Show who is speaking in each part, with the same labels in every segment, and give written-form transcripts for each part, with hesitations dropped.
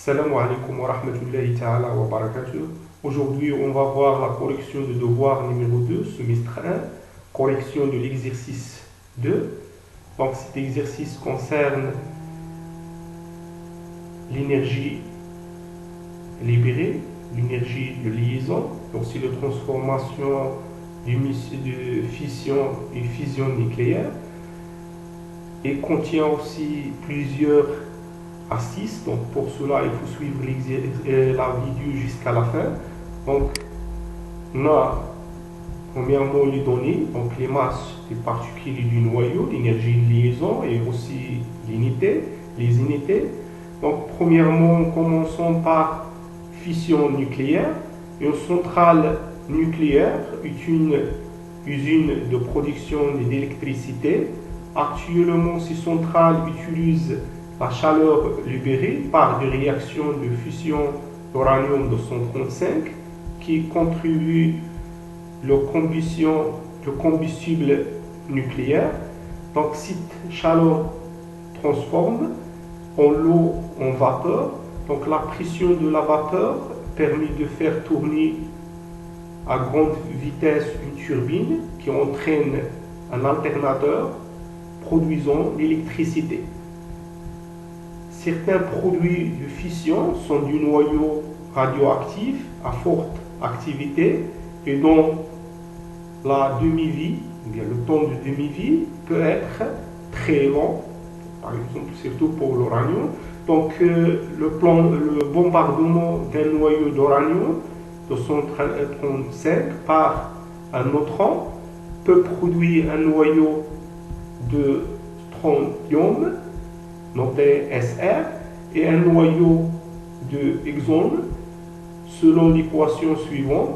Speaker 1: Salam alaikum wa rahmatullahi ta'ala wa barakatuh. Aujourd'hui, on va voir la correction de devoir numéro 2, semestre 1, correction de l'exercice 2. Donc cet exercice concerne l'énergie libérée, l'énergie de liaison. Donc c'est la transformation de fission et fusion nucléaire. Et contient aussi plusieurs assises. Donc pour cela, il faut suivre la vidéo jusqu'à la fin. Donc on a premièrement les données, donc les masses des particules du noyau, l'énergie de liaison et aussi les unités. Donc premièrement, commençons par fission nucléaire. Une centrale nucléaire est une usine de production d'électricité. Actuellement, ces centrales utilisent la chaleur libérée par des réactions de fusion d'uranium-235 qui contribuent la combustion de combustible nucléaire. Donc, cette chaleur transforme en l'eau en vapeur. Donc, la pression de la vapeur permet de faire tourner à grande vitesse une turbine qui entraîne un alternateur produisant l'électricité. Certains produits de fission sont du noyau radioactif à forte activité et dont la demi-vie, le temps de demi-vie peut être très long, par exemple surtout pour l'uranium. Donc le bombardement d'un noyau d'uranium 235 par un neutron peut produire un noyau de strontium, noté SR, et un noyau de exone selon l'équation suivante.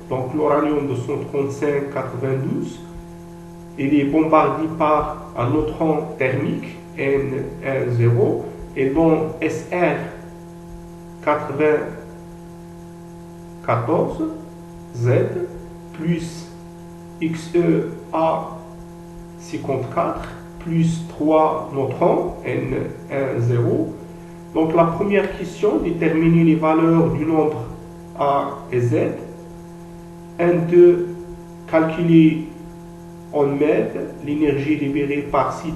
Speaker 1: Donc l'uranium 235 92, il est bombardé par un neutron thermique N10 et dont SR 94 Z plus XEA 54 plus 3 neutrons N10. Donc la première question, déterminer les valeurs du nombre A et Z. 1, 2, calculer en mètres l'énergie libérée par cette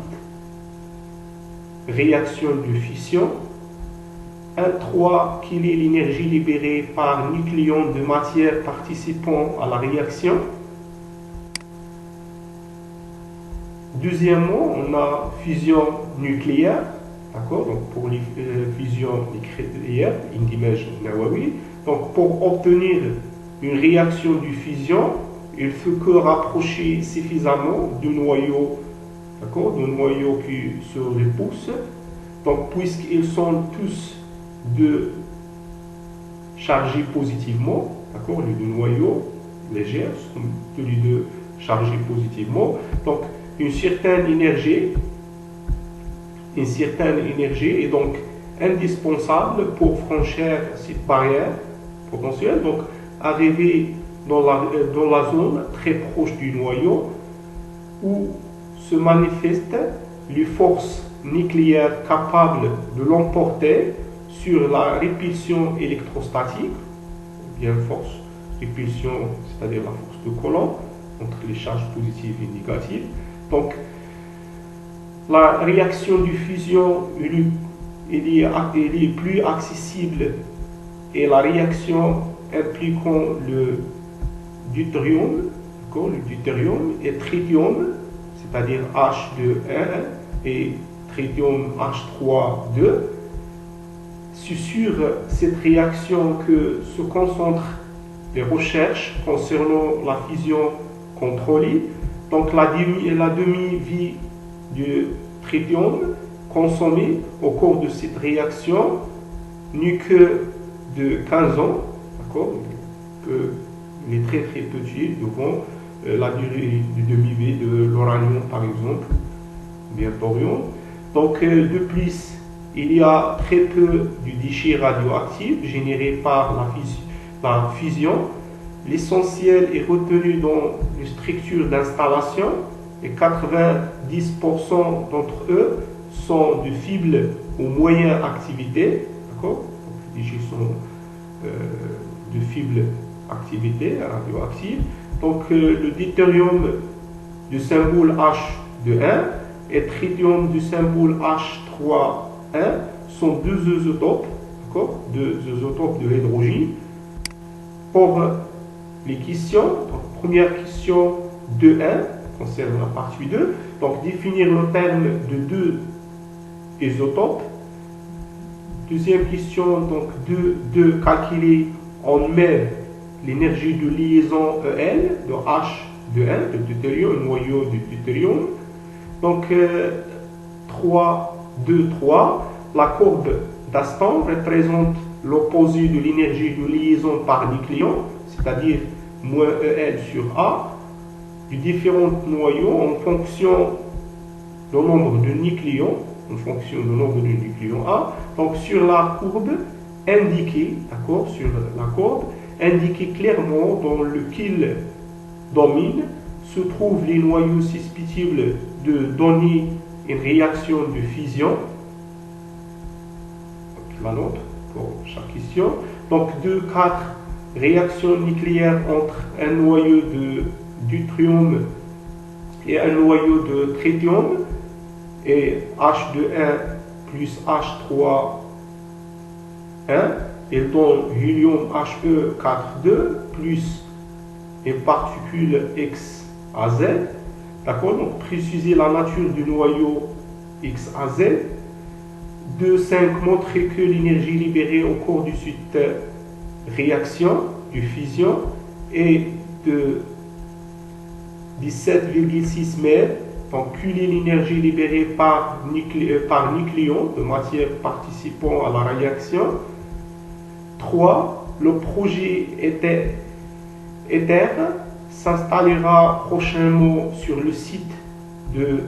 Speaker 1: réaction de fission. 1, 3, quelle est l'énergie libérée par nucléon de matière participant à la réaction. Deuxièmement, on a fusion nucléaire, d'accord, donc pour les fusions nucléaires, Indimaj Nawawi. Donc pour obtenir une réaction de fusion, il faut que rapprocher suffisamment du noyau, d'accord, du noyau qui se repousse. Donc puisqu'ils sont tous deux chargés positivement, d'accord, les deux noyaux légers sont tous les deux chargés positivement. Donc une certaine énergie est donc indispensable pour franchir cette barrière potentielle, donc arriver dans la zone très proche du noyau où se manifestent les forces nucléaires capables de l'emporter sur la répulsion électrostatique, bien force répulsion, c'est-à-dire la force de Coulomb entre les charges positives et négatives. Donc, la réaction de fusion est plus accessible et la réaction impliquant le deutérium et tritium, c'est-à-dire H2 et tritium H3 c'est sur cette réaction que se concentrent les recherches concernant la fusion contrôlée. Donc la demi-vie du tritium consommé au cours de cette réaction n'est que de 15 ans, d'accord, il est très très petit devant la durée de demi-vie de l'uranium par exemple, bien thorium. Donc de plus, il y a très peu de déchets radioactifs générés par la fusion. L'essentiel est retenu dans les structures d'installation et 90% d'entre eux sont de faible au moyen activité, d'accord? Ici sont de faible activité radioactive. Donc le deutérium du symbole H de 1 et tritium du symbole H3,1 sont deux isotopes, d'accord? Deux isotopes de l'hydrogène. Pour les questions, donc, première question 2.1 concerne la partie 2. Donc définir le terme de deux isotopes. Deuxième question, donc de calculer en même l'énergie de liaison EL de H de 1, de deutérium, un noyau de deutérium. Donc 3, la courbe d'Aston représente l'opposé de l'énergie de liaison par nucléon, c'est-à-dire moins EL sur A, du différents noyaux en fonction du nombre de nucléons, A. Donc sur la courbe indiquée, d'accord, sur la courbe indiquée clairement dans lequel domine se trouvent les noyaux susceptibles de donner une réaction de fusion. Donc, la note pour chaque question. Donc 4 réactions nucléaires entre un noyau de deutérium et un noyau de tritium, et H de 1 plus H3,1 et donne helium He4,2 plus une particule X à Z. D'accord? Donc préciser la nature du noyau X à Z. 2.5 montrer que l'énergie libérée au cours de cette réaction de fusion est de 17,6 mètres. Donc, calculer l'énergie libérée par nucléon de matière participant à la réaction. 3. Le projet ITER s'installera prochainement sur le site de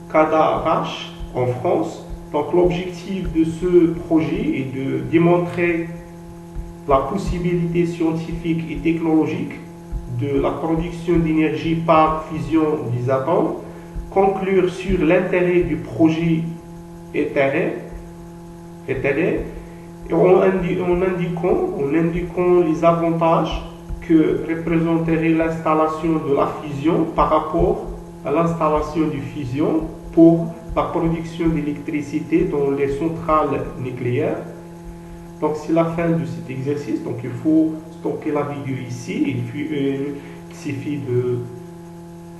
Speaker 1: Cadarache en France. Donc, l'objectif de ce projet est de démontrer la possibilité scientifique et technologique de la production d'énergie par fusion des atomes, conclure sur l'intérêt du projet ITER en indiquant les avantages que représenterait l'installation de la fusion par rapport à l'installation de fusion pour la production d'électricité dans les centrales nucléaires. Donc c'est la fin de cet exercice. Donc il faut stopper la vidéo ici. Il suffit de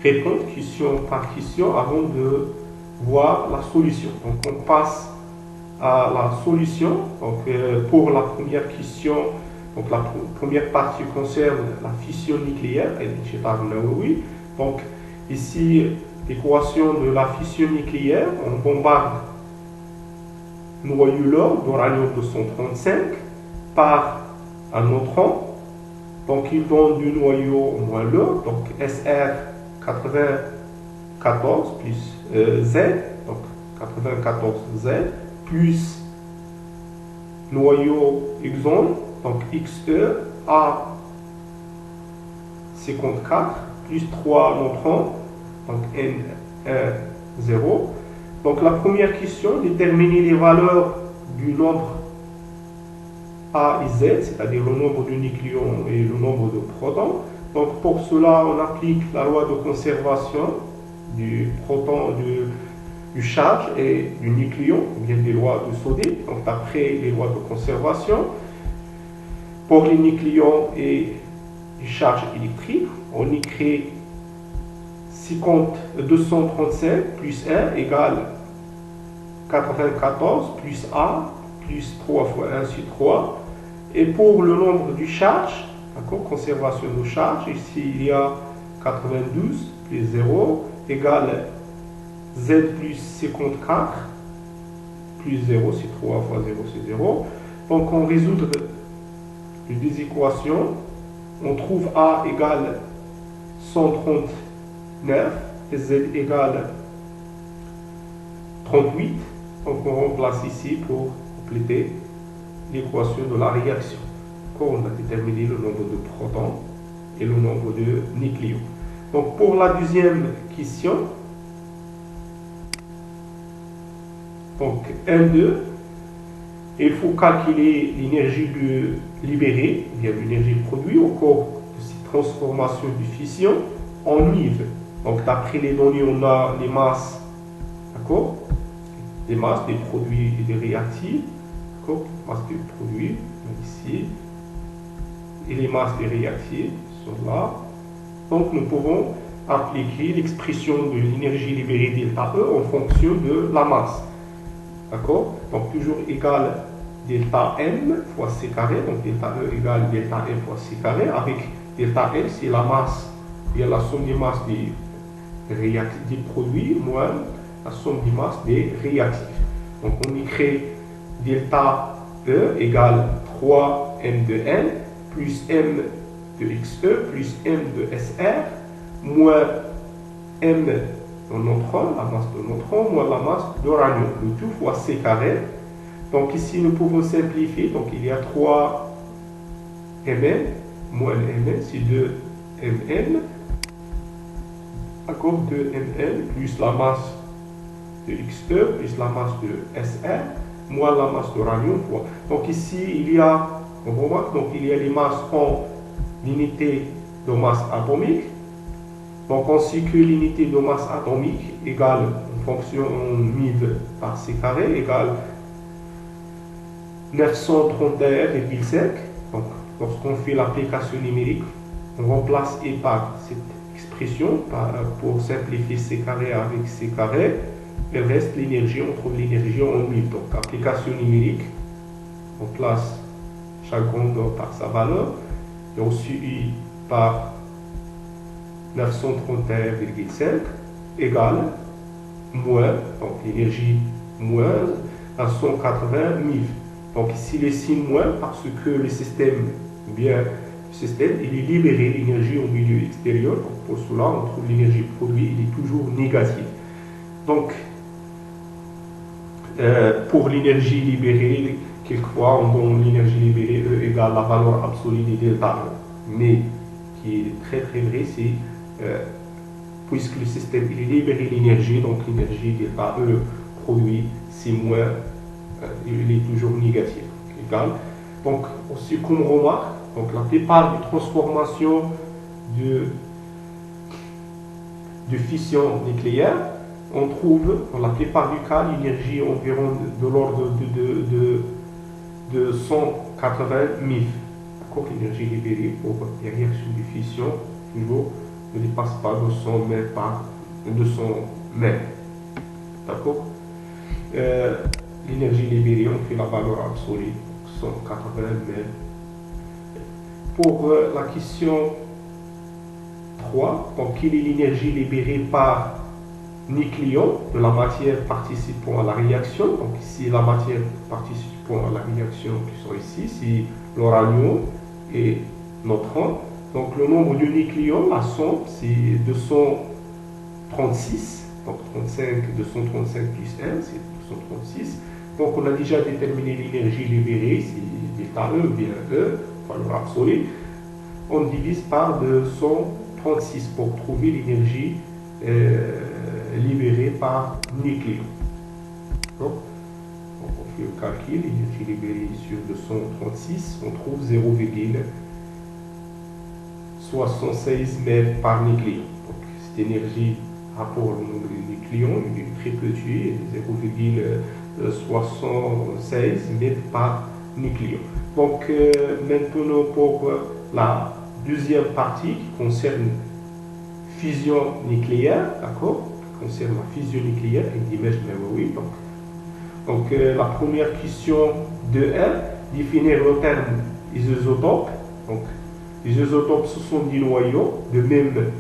Speaker 1: répondre question par question avant de voir la solution. Donc on passe à la solution. Donc pour la première question, donc la première partie concerne la fission nucléaire et oui. Donc ici l'équation de la fission nucléaire, on bombarde noyau lourd d'uranium-235 par un neutron. Donc il donne du noyau moins lourd, donc SR94 plus Z, donc 94Z, plus noyau exone, donc XE A54, plus 3 neutrons, donc N10. Donc la première question, déterminer les valeurs du nombre A et Z, c'est-à-dire le nombre de nucléons et le nombre de protons. Donc pour cela, on applique la loi de conservation du proton, du charge et du nucléon, ou bien des lois de Soddy. Donc d'après les lois de conservation, pour les nucléons et les charges électriques, on écrit 235 plus 1 égale 94 plus A plus 3 fois 1 sur 3. Et pour le nombre du charge, conservation de charge, ici il y a 92 plus 0 égale Z plus 54 plus 0, c'est 3 fois 0, c'est 0. Donc on résout les deux équations. On trouve A égale 139 et Z égale 38. Donc on remplace ici pour compléter l'équation de la réaction. On a déterminé le nombre de protons et le nombre de nucléons. Donc pour la deuxième question, Donc N2, il faut calculer l'énergie libérée, bien l'énergie produite au cours de cette transformation de fission en IV. Donc d'après les données, on a les masses, d'accord? Les masses des produits et des réactifs, d'accord? Les masses des produits, ici, et les masses des réactifs sont là. Donc nous pouvons appliquer l'expression de l'énergie libérée delta E en fonction de la masse. D'accord? Donc toujours égal delta M fois C carré, donc delta E égale delta M fois C carré, avec delta M c'est la masse, bien la somme des masses des produits moins la somme des masses des réactifs. Donc on écrit delta E égale 3M de N plus M de XE plus M de SR moins M de neutron, la masse de neutron, moins la masse d'uranium, le tout fois C carré. Donc ici nous pouvons simplifier, donc il y a 3 Mn moins Mn, c'est 2 Mn, d'accord, 2 Mn plus la masse de XE plus la masse de SR moins la masse d'uranium fois. Donc ici il y a, on remarque, donc il y a les masses en l'unité de masse atomique. Donc on sait que l'unité de masse atomique égale, en fonction en MIV par C carré, égale 931,5. Donc lorsqu'on fait l'application numérique, on remplace E par cette expression pour simplifier C carré avec C carré. Il reste l'énergie, on trouve l'énergie en MIV. Donc application numérique, on place chaque onde par sa valeur. Et on suit par 931,5 égale moins, donc l'énergie moins à 180 MIV. Donc ici les signes moins parce que le système, bien le système, il est libéré l'énergie au milieu extérieur. Donc pour cela, on trouve l'énergie produite, il est toujours négatif. Donc pour l'énergie libérée, quelquefois on donne l'énergie libérée E égale la valeur absolue de delta E. Mais qui est très très vrai, c'est puisque le système il libère l'énergie, donc l'énergie delta E produit, c'est moins, il est toujours négatif, égal. Donc aussi comme remarque, donc la plupart des transformations de fission nucléaire, on trouve dans la plupart du cas l'énergie environ de l'ordre de 180 MIV. L'énergie libérée pour les réactions de fission toujours ne dépasse pas 200 mètres par 200 mètres. D'accord? L'énergie libérée, on fait la valeur absolue, 180 mètres. Pour la question 3, donc quelle est l'énergie libérée par nucléon de la matière participant à la réaction? Donc ici la matière participant à la réaction qui sont ici, c'est l'uranium et neutron. Donc le nombre de nucléons, la somme, c'est 236. Donc 235 plus 1, c'est 236. Donc on a déjà déterminé l'énergie libérée, c'est delta E, bien E, valeur absolue. On divise par 236 pour trouver l'énergie libérée par nucléon. Donc on fait le calcul, l'énergie libérée sur 236, on trouve 0,76 mètres par nucléon. Donc cette énergie rapport au nombre de nucléons, il est très petit, 0,76 mètres par nucléon. Donc maintenant pour la deuxième partie qui concerne fusion nucléaire, d'accord, qui concerne la fusion nucléaire et l'image memory. Donc la première question de 1, définir le terme isotopes. Donc les isotopes, ce sont des noyaux de même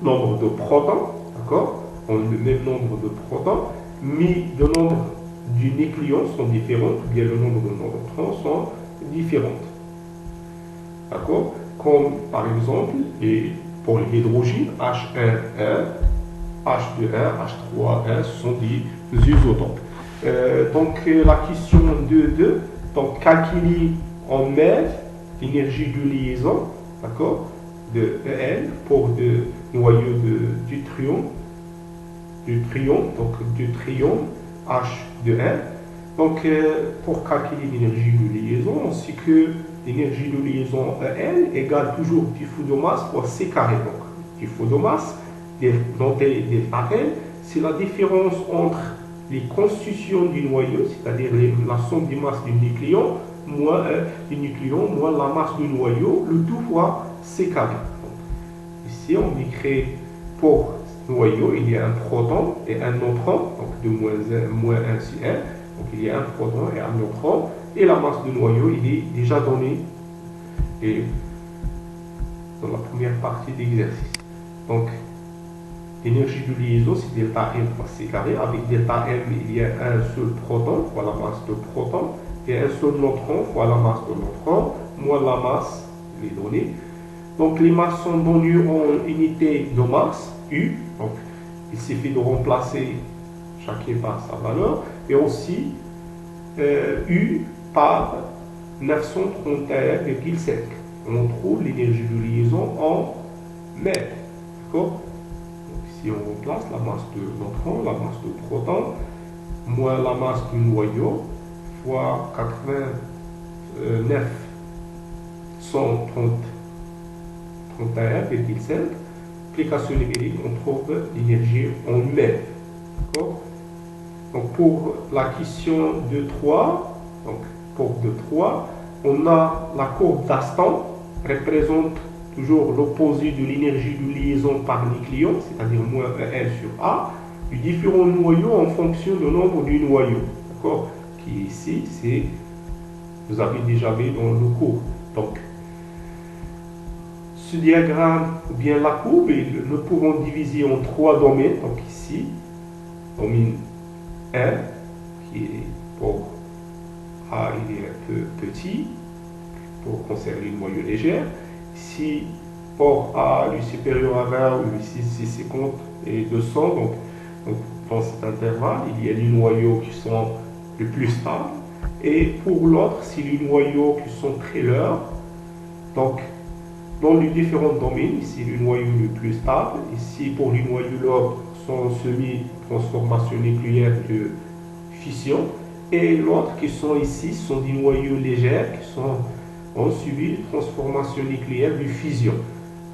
Speaker 1: nombre de protons, d'accord, ont le même nombre de protons, mais le nombre du nucléon sont différents, ou bien le nombre de neutrons sont différents. D'accord? Comme par exemple, pour l'hydrogène, H1,1, H2,1, H3,1, ce sont des isotopes. Donc la question 2,2, donc calculer en mètres l'énergie de liaison, d'accord, de En pour de noyaux de deutérium, donc deutérium H de 1. Donc, pour calculer l'énergie de liaison, on sait que l'énergie de liaison EL égale toujours du flux de masse fois C carré. Donc, du flux de masse, noté delta L, c'est la différence entre les constitutions du noyau, c'est-à-dire la somme des masses du nucléon, moins la masse du noyau, le tout fois C carré. Donc, ici, on écrit pour noyau, il y a un proton et un neutron, donc 2 moins 1 sur 1. Donc il y a un proton et un neutron, et la masse du noyau, il est déjà donné dans la première partie de l'exercice. Donc l'énergie de liaison, c'est delta M fois C carré. Avec delta M, il y a un seul proton fois la masse de proton, et un seul neutron fois la masse de neutron, moins la masse, les données. Donc les masses sont données en unité de masse, U. Donc il suffit de remplacer chacun par sa valeur, et aussi U par 931,5. On trouve l'énergie de liaison en mètres. D'accord? Donc ici on remplace la masse de neutron, la masse de proton, moins la masse du noyau, fois 89 131,5. Application numérique, on trouve l'énergie en mètres. D'accord? Donc pour la question de 3, donc pour de 3, on a la courbe d'Aston représente toujours l'opposé de l'énergie de liaison par nucléon, c'est-à-dire moins N sur A, du différent noyau en fonction du nombre du noyau. D'accord? Qui ici, c'est, vous avez déjà vu dans le cours. Donc, ce diagramme, ou bien la courbe, nous pouvons diviser en 3 domaines. Donc ici, domaine 1, qui est pour A, il est un peu petit, pour conserver le noyau léger. Ici, pour A, lui supérieur à 20, ou ici, c'est 50 et 200. Donc, dans cet intervalle, il y a les noyaux qui sont les plus stables. Et pour l'autre, c'est les noyaux qui sont très lourds. Donc, dans les différents domaines, ici, le noyau le plus stable. Ici, pour les noyaux lourds, sont semi-transformation nucléaire de fission. Et l'autre qui sont ici sont des noyaux légers qui sont en suivi de transformation nucléaire de fusion.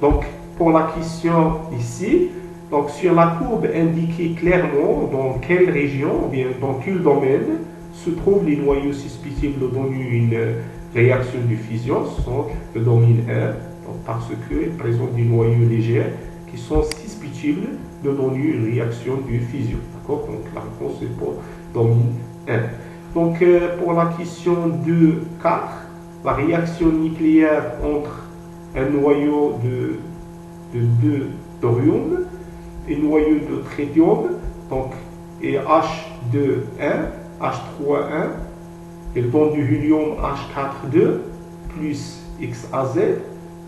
Speaker 1: Donc, pour la question ici, donc sur la courbe indiquée clairement dans quelle région, ou bien dans quel domaine se trouvent les noyaux susceptibles de donner une réaction de fusion, ce sont le domaine 1, donc parce qu'ils présentent des noyaux légers qui sont susceptibles de donner une réaction de fusion. D'accord? Donc la réponse est pour domaine 1. Donc pour la question 2, 4, la réaction nucléaire entre un noyau de thorium et un noyau de tritium, donc et H2,1, H3,1, et le don du hélium H4,2 plus XAZ.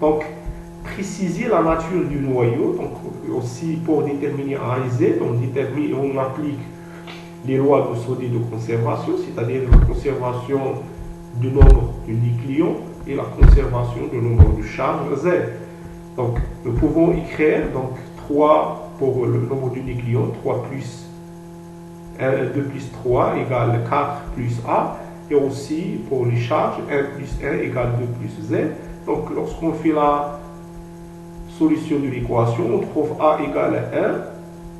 Speaker 1: Donc préciser la nature du noyau, donc aussi pour déterminer A et Z, on applique les lois de Soddy de conservation, c'est-à-dire la conservation du nombre de nucléons et la conservation du nombre de charges Z. Donc nous pouvons écrire donc 3 pour le nombre de nucléons, 3 plus 2 plus 3 égale 4 plus A, et aussi pour les charges, 1 plus 1 égale 2 plus Z. Donc lorsqu'on fait la solution de l'équation, on trouve A égale à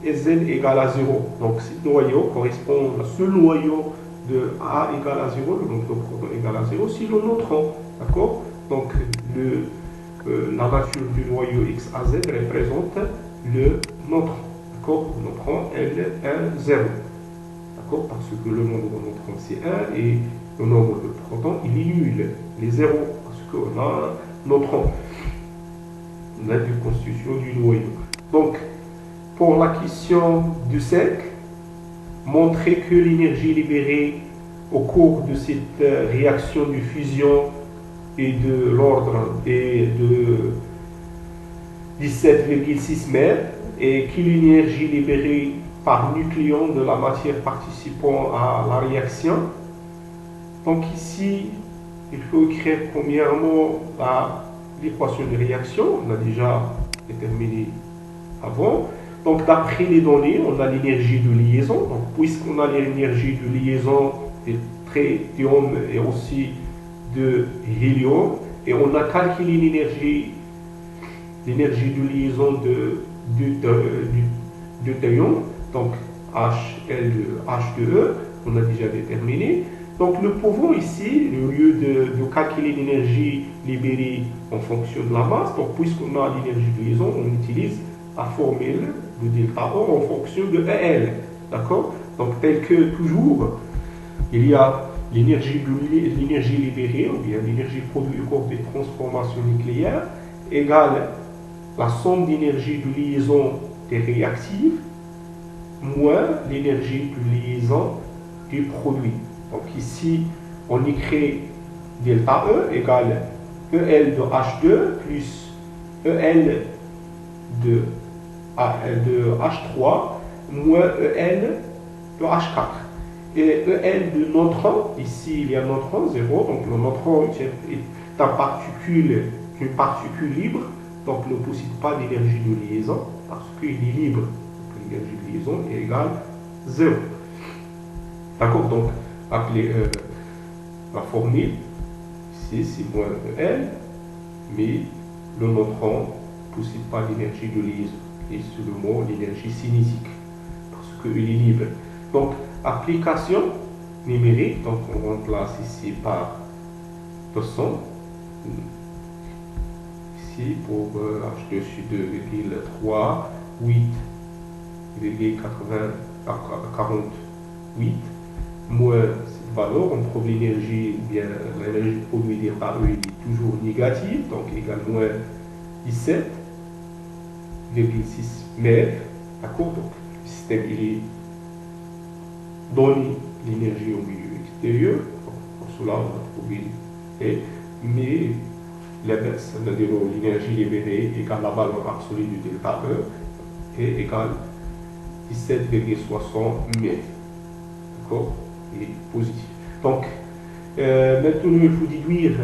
Speaker 1: 1 et Z égale à 0. Donc ce noyau correspond à ce noyau de A égale à 0, le nombre de protons égale à 0, c'est le neutron. D'accord? Donc la nature du noyau XAZ représente le neutron. D'accord? Le neutron L1, 0. D'accord? Parce que le nombre de neutrons c'est 1 et le nombre de protons il est nul, les zéros, parce qu'on a un neutron. On a une constitution du noyau. Donc, pour la question du 5, montrer que l'énergie libérée au cours de cette réaction de fusion est de l'ordre de 17,6 mètres et que l'énergie libérée par nucléon de la matière participant à la réaction. Donc ici, il faut écrire premièrement l'équation de réaction, on a déjà déterminé avant. Donc d'après les données, on a l'énergie de liaison. Donc puisqu'on a l'énergie de liaison de tritium et aussi de hélium, et on a calculé l'énergie de liaison de théium, donc HL de H2E, on a déjà déterminé. Donc nous pouvons ici, au lieu de calculer l'énergie libérée en fonction de la masse, donc puisqu'on a l'énergie de liaison, on utilise la formule de delta O en fonction de EL. D'accord? Donc tel que toujours, il y a l'énergie libérée, ou bien l'énergie produite au cours des transformations nucléaires, égale la somme d'énergie de liaison des réactifs moins l'énergie de liaison du produit. Donc ici, on écrit delta E égale EL de H2 plus EL de H3 moins EL de H4. Et EL de neutron, ici il y a neutron 0, donc le neutron est une particule libre, donc ne possède pas d'énergie de liaison parce qu'il est libre. L'énergie de liaison est égale 0. D'accord? Donc, appelez la formule, ici c'est moins EL, mais le neutron ne possède pas d'énergie de liaison. Et c'est le mot l'énergie cinétique, parce qu'il est libre. Donc, application numérique, donc on remplace ici par 200. Ici, pour H dessus 2,3, 8,48 moins cette valeur, on trouve l'énergie, bien l'énergie produite par eux est toujours négative, donc égale moins 17,6 mètres. D'accord? Donc le système il est donné l'énergie au milieu extérieur. Pour cela, on va trouver mais l'énergie libérée égale la valeur absolue du delta E est égale 17,60 mètres. D'accord? Et positif. Donc, maintenant, il faut déduire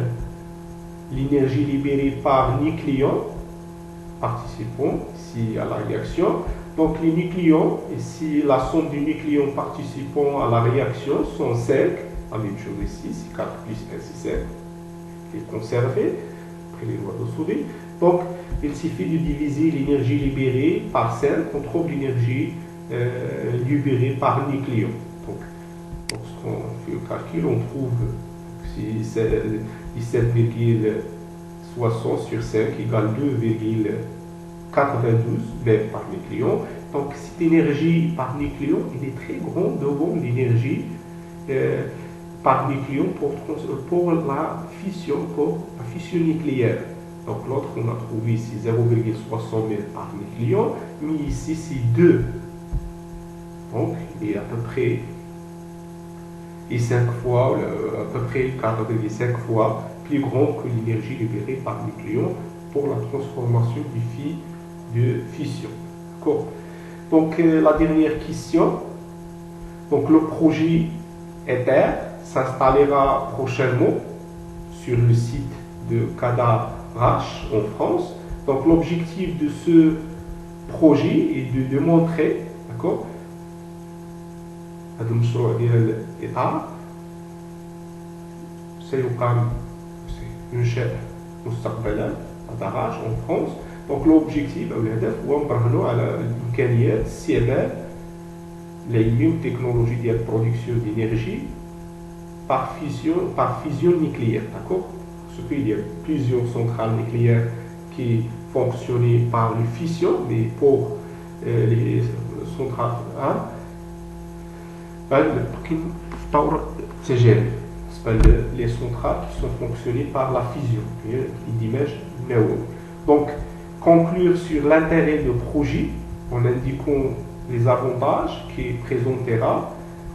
Speaker 1: l'énergie libérée par nucléon participant ici à la réaction. Donc, les nucléons, ici, la somme des nucléons participant à la réaction sont 5. La même chose ici, c'est 4 plus 1, c'est 5. Et conservé, après les lois de Sauvé. Donc, il suffit de diviser l'énergie libérée par 5, on trouve l'énergie libérée par nucléon. Donc, lorsqu'on fait le calcul, on trouve 17,60 sur 5 égale 2,92 mètres par nucléon. Donc, cette énergie par nucléon elle est très grande devant l'énergie par nucléon pour la fission nucléaire. Donc l'autre on a trouvé ici 0,60 mètres par nucléon, mais ici c'est 2. Donc il est à peu près 5 fois, à peu près 4,5 fois plus grand que l'énergie libérée par nucléon pour la transformation de fission. D'accord? Donc la dernière question. Donc le projet ITER s'installera prochainement sur le site de Cadarache en France. Donc l'objectif de ce projet est de démontrer, d'accord, هذا المشروع ديال الإطار سينشأ مستقبلا Cadarache en France. Donc l'objectif أو الهدف هو نبرهنوا على الإمكانيات استعمال العلمي والتكنولوجي ديال البرودكسيون d'énergie par fusion nucléaire, d'accord? Parce qu'il y a plusieurs centrales nucléaires qui fonctionnent par une fission, mais pour les centrales les centrales qui sont fonctionnées par la fusion, donc conclure sur l'intérêt du projet en indiquant les avantages qui présentera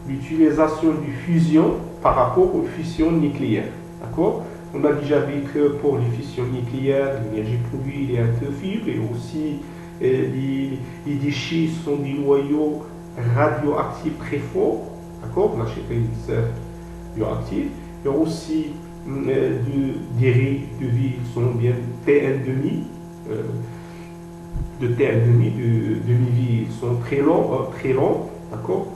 Speaker 1: l'utilisation du fusion par rapport aux fusions nucléaires. D'accord? On a déjà vu que pour les fusions nucléaires, l'énergie produite est un peu faible et aussi les déchets sont des noyaux radioactifs très forts. D'accord? On a chez radioactifs. Et aussi des raies de vie sont bien PN2, de terre demi-vie sont très longs, d'accord.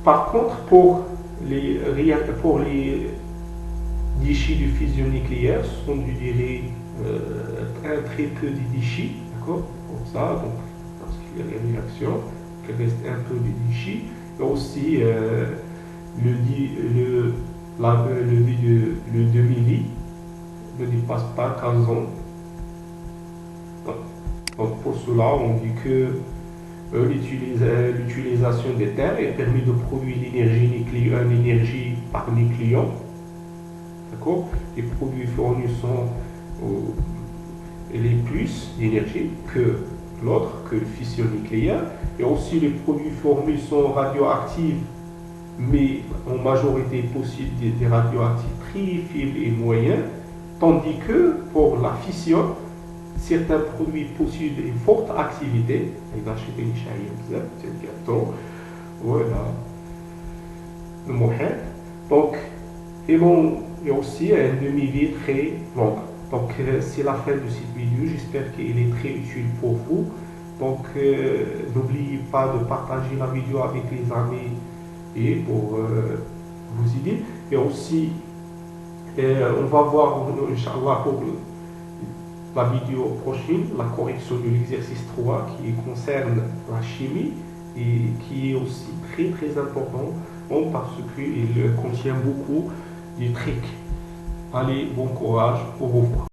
Speaker 1: Par contre, pour les déchets de fusion nucléaire, sont du dirais très peu de déchets, d'accord. Pour ça, donc lorsqu'il y a des réactions, il reste un peu de déchets. Et aussi le demi-vie ne dépasse pas 15 ans. Donc pour cela, on dit que l'utilisation des terres permet de produire l'énergie par nucléon. D'accord. Les produits fournis sont les plus d'énergie que l'autre, que le fission nucléaire. Et aussi les produits fournis sont radioactifs, mais en majorité possible des radioactifs très faibles et moyens, tandis que pour la fission, certains produits possèdent une forte activité. Voilà. Donc, et bon, il y a aussi un demi-vie très longue. Donc, c'est la fin de cette vidéo. J'espère qu'elle est très utile pour vous. Donc, n'oubliez pas de partager la vidéo avec les amis et pour vous aider. Et aussi, on va voir, Inch'Allah, pour la vidéo prochaine, la correction de l'exercice 3 qui concerne la chimie et qui est aussi très très important parce qu'il contient beaucoup de tricks. Allez, bon courage, au revoir.